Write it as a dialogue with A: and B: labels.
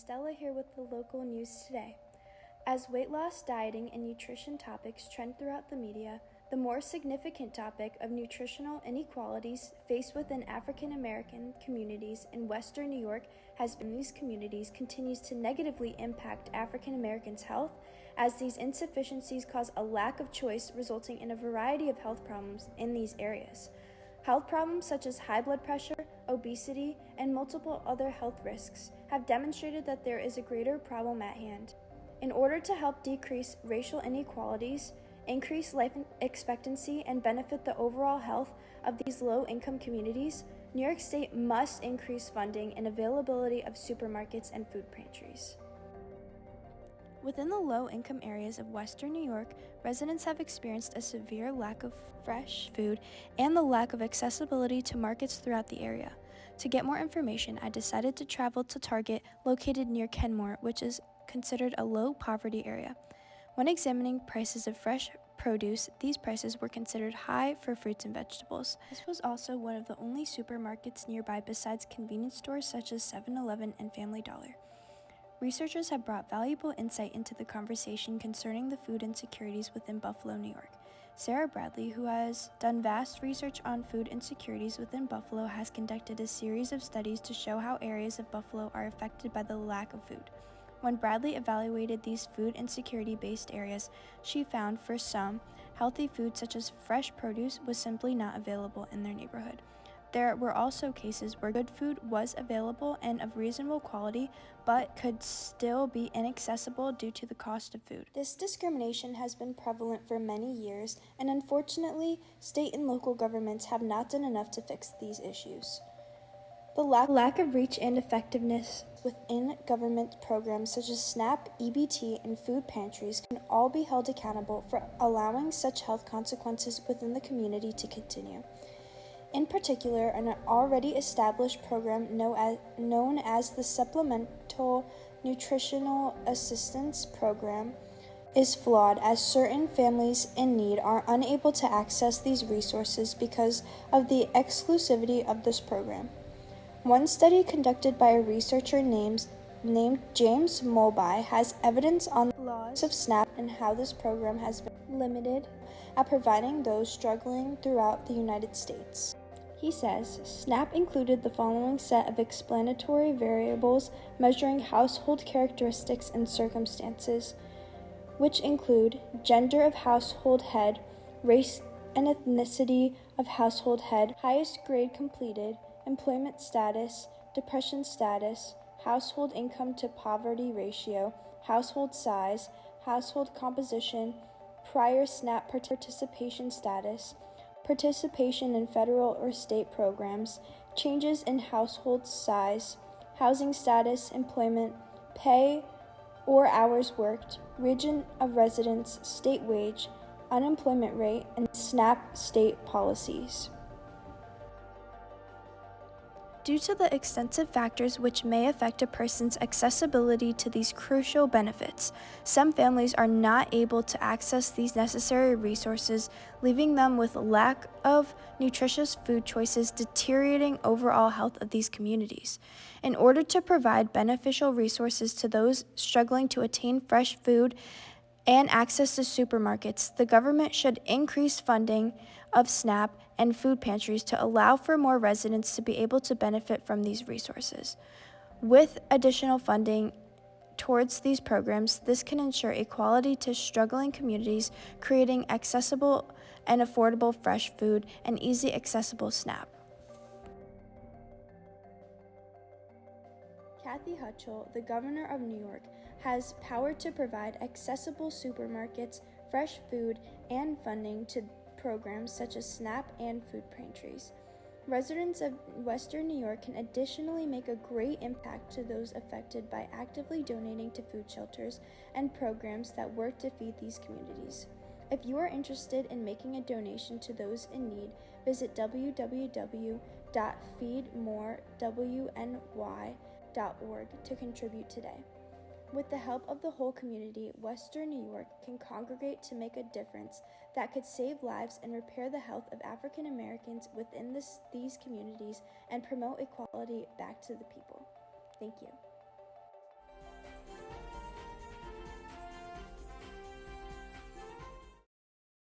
A: Stella here with the local news today. As weight loss, dieting, and nutrition topics trend throughout the media, the more significant topic of nutritional inequalities faced within African American communities in Western New York has been these communities continues to negatively impact African Americans' health, as these insufficiencies cause a lack of choice, resulting in a variety of health problems in these areas. Health problems such as high blood pressure, obesity, and multiple other health risks have demonstrated that there is a greater problem at hand. In order to help decrease racial inequalities, increase life expectancy, and benefit the overall health of these low-income communities, New York State must increase funding and availability of supermarkets and food pantries. Within the low-income areas of Western New York, residents have experienced a severe lack of fresh food and the lack of accessibility to markets throughout the area. To get more information, I decided to travel to Target located near Kenmore, which is considered a low-poverty area. When examining prices of fresh produce, these prices were considered high for fruits and vegetables. This was also one of the only supermarkets nearby besides convenience stores such as 7-Eleven and Family Dollar. Researchers have brought valuable insight into the conversation concerning the food insecurities within Buffalo, New York. Sarah Bradley, who has done vast research on food insecurities within Buffalo, has conducted a series of studies to show how areas of Buffalo are affected by the lack of food. When Bradley evaluated these food insecurity-based areas, she found for some, healthy food such as fresh produce was simply not available in their neighborhood. There were also cases where good food was available and of reasonable quality, but could still be inaccessible due to the cost of food. This discrimination has been prevalent for many years, and unfortunately, state and local governments have not done enough to fix these issues. The lack of reach and effectiveness within government programs such as SNAP, EBT, and food pantries can all be held accountable for allowing such health consequences within the community to continue. In particular, an already established program known as the Supplemental Nutritional Assistance Program is flawed, as certain families in need are unable to access these resources because of the exclusivity of this program. One study conducted by a researcher named James Mulby has evidence on the laws of SNAP and how this program has been limited at providing those struggling throughout the United States. He says, SNAP included the following set of explanatory variables measuring household characteristics and circumstances, which include gender of household head, race and ethnicity of household head, highest grade completed, employment status, depression status, household income to poverty ratio, household size, household composition, prior SNAP participation status, participation in federal or state programs, changes in household size, housing status, employment, pay or hours worked, region of residence, state wage, unemployment rate, and SNAP state policies. Due to the extensive factors which may affect a person's accessibility to these crucial benefits, some families are not able to access these necessary resources, leaving them with a lack of nutritious food choices, deteriorating overall health of these communities. In order to provide beneficial resources to those struggling to attain fresh food and access to supermarkets, the government should increase funding of SNAP and food pantries to allow for more residents to be able to benefit from these resources. With additional funding towards these programs, this can ensure equality to struggling communities, creating accessible and affordable fresh food and easy accessible SNAP. Kathy Hochul, the governor of New York, has power to provide accessible supermarkets, fresh food, and funding to programs such as SNAP and food pantries. Residents of Western New York can additionally make a great impact to those affected by actively donating to food shelters and programs that work to feed these communities. If you are interested in making a donation to those in need, visit www.feedmorewny.org to contribute today. With the help of the whole community, Western New York can congregate to make a difference that could save lives and repair the health of African Americans within these communities and promote equality back to the people. Thank you.